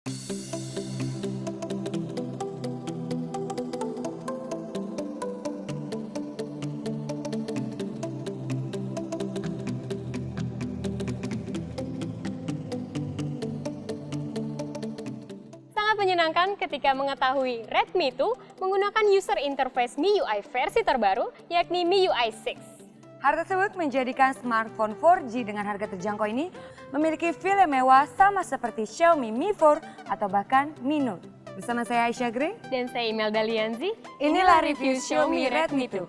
Sangat menyenangkan ketika mengetahui Redmi 2 menggunakan user interface MIUI versi terbaru, yakni MIUI 6. Hal tersebut menjadikan smartphone 4G dengan harga terjangkau ini memiliki feel yang mewah sama seperti Xiaomi Mi 4 atau bahkan Mi Note. Bersama saya Aisyah Grey Dan saya Imelda Lianzi, inilah review Xiaomi Redmi 2.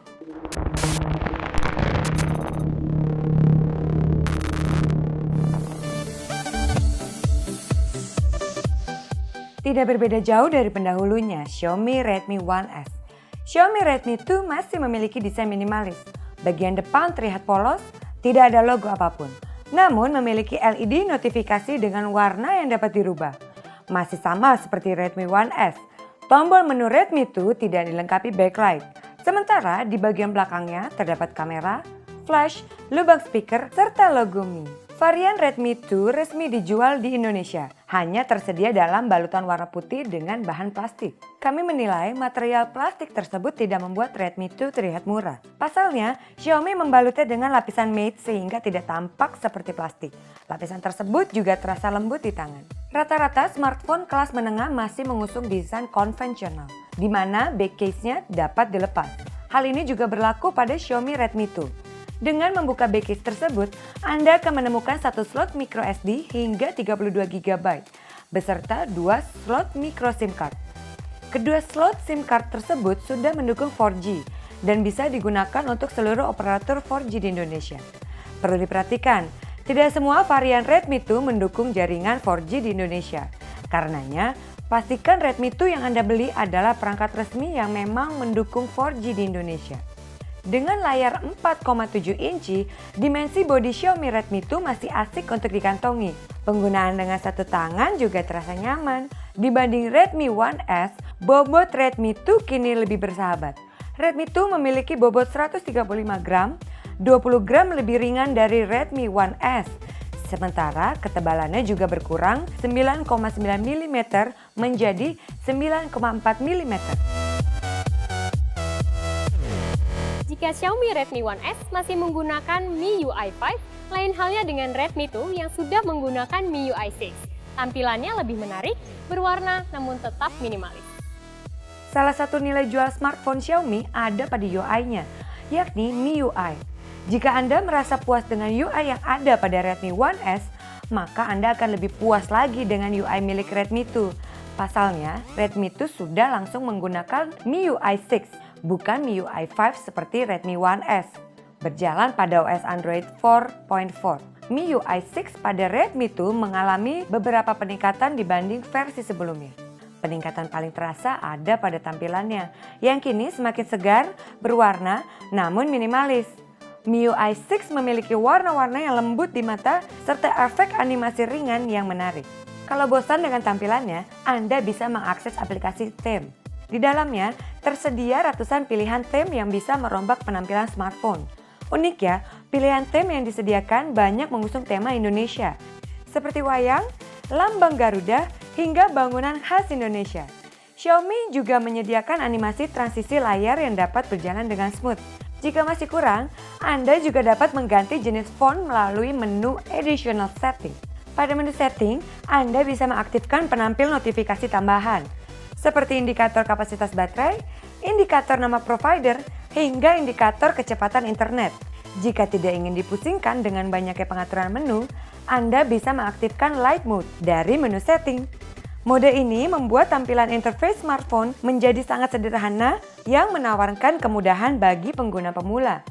Tidak berbeda jauh dari pendahulunya, Xiaomi Redmi One S. Xiaomi Redmi 2 masih memiliki desain minimalis. Bagian depan terlihat polos, tidak ada logo apapun. Namun memiliki LED notifikasi dengan warna yang dapat dirubah. Masih sama seperti Redmi One S, tombol menu Redmi 2 tidak dilengkapi backlight. Sementara di bagian belakangnya terdapat kamera, flash, lubang speaker, serta logo Mi. Varian Redmi 2 resmi dijual di Indonesia, hanya tersedia dalam balutan warna putih dengan bahan plastik. Kami menilai material plastik tersebut tidak membuat Redmi 2 terlihat murah. Pasalnya, Xiaomi membalutnya dengan lapisan matte sehingga tidak tampak seperti plastik. Lapisan tersebut juga terasa lembut di tangan. Rata-rata smartphone kelas menengah masih mengusung desain konvensional, di mana back case-nya dapat dilepas. Hal ini juga berlaku pada Xiaomi Redmi 2. Dengan membuka backcase tersebut, Anda akan menemukan satu slot micro SD hingga 32 GB, beserta 2 slot micro SIM card. Kedua slot SIM card tersebut sudah mendukung 4G dan bisa digunakan untuk seluruh operator 4G di Indonesia. Perlu diperhatikan, tidak semua varian Redmi 2 mendukung jaringan 4G di Indonesia. Karenanya, pastikan Redmi 2 yang Anda beli adalah perangkat resmi yang memang mendukung 4G di Indonesia. Dengan layar 4,7 inci, dimensi bodi Xiaomi Redmi 2 masih asik untuk dikantongi. Penggunaan dengan satu tangan juga terasa nyaman. Dibanding Redmi One S, bobot Redmi 2 kini lebih bersahabat. Redmi 2 memiliki bobot 135 gram, 20 gram lebih ringan dari Redmi One S. Sementara ketebalannya juga berkurang 9,9 mm menjadi 9,4 mm. Jika Xiaomi Redmi One S masih menggunakan MIUI 5, lain halnya dengan Redmi 2 yang sudah menggunakan MIUI 6. Tampilannya lebih menarik, berwarna namun tetap minimalis. Salah satu nilai jual smartphone Xiaomi ada pada UI-nya, yakni MIUI. Jika Anda merasa puas dengan UI yang ada pada Redmi One S, maka Anda akan lebih puas lagi dengan UI milik Redmi 2. Pasalnya, Redmi 2 sudah langsung menggunakan MIUI 6. Bukan MIUI 5 seperti Redmi One S, berjalan pada OS Android 4.4. MIUI 6 pada Redmi 2 mengalami beberapa peningkatan dibanding versi sebelumnya. Peningkatan paling terasa ada pada tampilannya, yang kini semakin segar, berwarna, namun minimalis. MIUI 6 memiliki warna-warna yang lembut di mata, serta efek animasi ringan yang menarik. Kalau bosan dengan tampilannya, Anda bisa mengakses aplikasi theme. Di dalamnya, tersedia ratusan pilihan theme yang bisa merombak penampilan smartphone. Uniknya, pilihan theme yang disediakan banyak mengusung tema Indonesia, seperti wayang, lambang Garuda, hingga bangunan khas Indonesia. Xiaomi juga menyediakan animasi transisi layar yang dapat berjalan dengan smooth. Jika masih kurang, Anda juga dapat mengganti jenis font melalui menu Additional Setting. Pada menu setting, Anda bisa mengaktifkan penampil notifikasi tambahan, seperti indikator kapasitas baterai, indikator nama provider, hingga indikator kecepatan internet. Jika tidak ingin dipusingkan dengan banyaknya pengaturan menu, Anda bisa mengaktifkan Light Mode dari menu setting. Mode ini membuat tampilan interface smartphone menjadi sangat sederhana yang menawarkan kemudahan bagi pengguna pemula.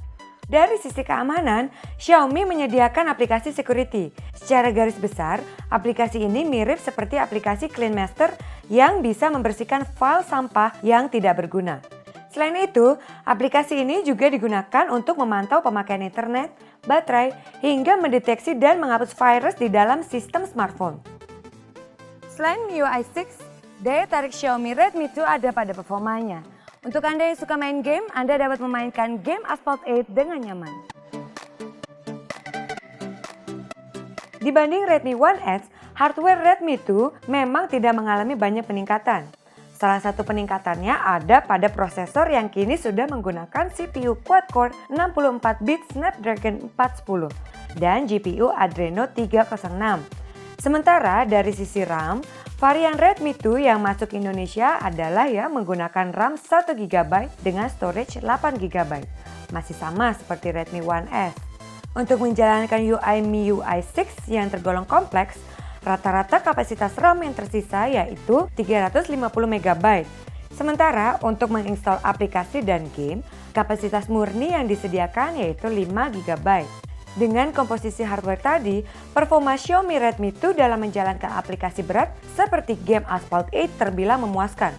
Dari sisi keamanan, Xiaomi menyediakan aplikasi security. Secara garis besar, aplikasi ini mirip seperti aplikasi Clean Master yang bisa membersihkan file sampah yang tidak berguna. Selain itu, aplikasi ini juga digunakan untuk memantau pemakaian internet, baterai, hingga mendeteksi dan menghapus virus di dalam sistem smartphone. Selain MIUI 6, daya tarik Xiaomi Redmi 2 ada pada performanya. Untuk Anda yang suka main game, Anda dapat memainkan game Asphalt 8 dengan nyaman. Dibanding Redmi One S, Hardware Redmi 2 memang tidak mengalami banyak peningkatan. Salah satu peningkatannya ada pada prosesor yang kini sudah menggunakan CPU quad-core 64-bit Snapdragon 410 dan GPU Adreno 306. Sementara dari sisi RAM, varian Redmi 2 yang masuk Indonesia adalah yang menggunakan RAM 1GB dengan storage 8GB. Masih sama seperti Redmi One S. Untuk menjalankan UI MIUI 6 yang tergolong kompleks, rata-rata kapasitas RAM yang tersisa yaitu 350MB. Sementara untuk menginstal aplikasi dan game, kapasitas murni yang disediakan yaitu 5GB. Dengan komposisi hardware tadi, performa Xiaomi Redmi 2 dalam menjalankan aplikasi berat seperti game Asphalt 8 terbilang memuaskan.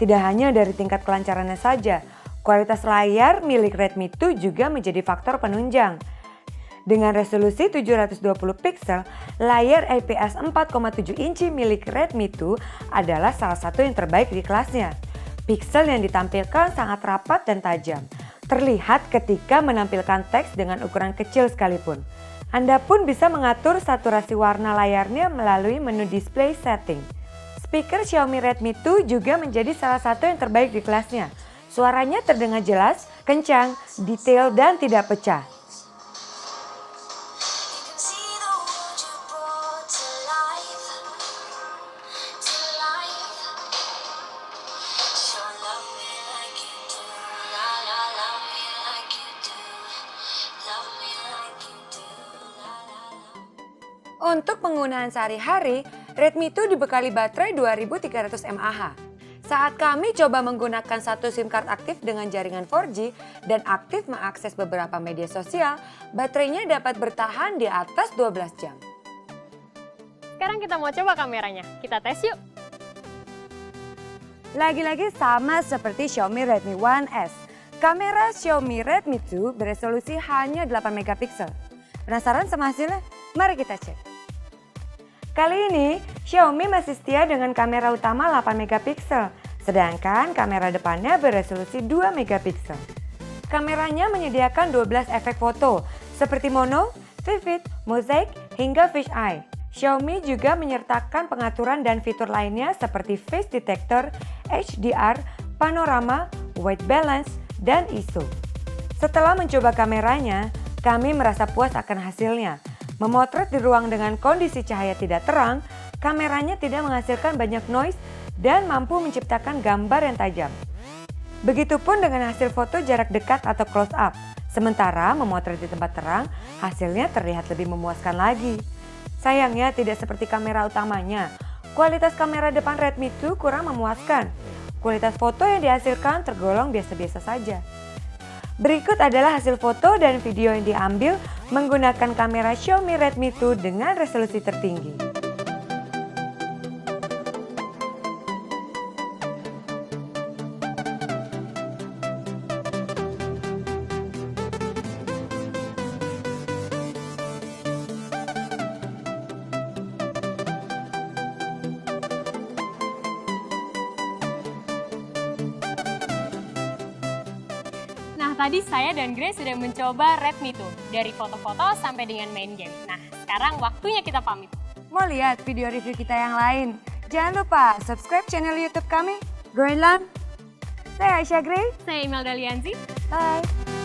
Tidak hanya dari tingkat kelancarannya saja, kualitas layar milik Redmi 2 juga menjadi faktor penunjang. Dengan resolusi 720 pixel, layar IPS 4,7 inci milik Redmi 2 adalah salah satu yang terbaik di kelasnya. Pixel yang ditampilkan sangat rapat dan tajam. Terlihat ketika menampilkan teks dengan ukuran kecil sekalipun. Anda pun bisa mengatur saturasi warna layarnya melalui menu display setting. Speaker Xiaomi Redmi 2 juga menjadi salah satu yang terbaik di kelasnya. Suaranya terdengar jelas, kencang, detail, dan tidak pecah. Untuk penggunaan sehari-hari, Redmi 2 dibekali baterai 2300 mAh. Saat kami coba menggunakan satu SIM card aktif dengan jaringan 4G dan aktif mengakses beberapa media sosial, baterainya dapat bertahan di atas 12 jam. Sekarang kita mau coba kameranya. Kita tes yuk. Lagi-lagi sama seperti Xiaomi Redmi One S. Kamera Xiaomi Redmi 2 beresolusi hanya 8MP. Penasaran sama hasilnya? Mari kita cek. Kali ini, Xiaomi masih setia dengan kamera utama 8MP, sedangkan kamera depannya beresolusi 2MP. Kameranya menyediakan 12 efek foto, seperti mono, vivid, mosaic, hingga fisheye. Xiaomi juga menyertakan pengaturan dan fitur lainnya seperti face detector, HDR, panorama, white balance, dan ISO. Setelah mencoba kameranya, kami merasa puas akan hasilnya. Memotret di ruang dengan kondisi cahaya tidak terang, kameranya tidak menghasilkan banyak noise dan mampu menciptakan gambar yang tajam. Begitupun dengan hasil foto jarak dekat atau close up. Sementara memotret di tempat terang, hasilnya terlihat lebih memuaskan lagi. Sayangnya tidak seperti kamera utamanya. Kualitas kamera depan Redmi 2 kurang memuaskan. Kualitas foto yang dihasilkan tergolong biasa-biasa saja. Berikut adalah hasil foto dan video yang diambil menggunakan kamera Xiaomi Redmi 2 dengan resolusi tertinggi. Nah, tadi saya dan Grace sudah mencoba Redmi 2, dari foto-foto sampai dengan main game. Nah, sekarang waktunya kita pamit. Mau lihat video review kita yang lain? Jangan lupa subscribe channel YouTube kami, Greenland. Saya Aisyah Gray. Saya Imelda Lianzi. Bye.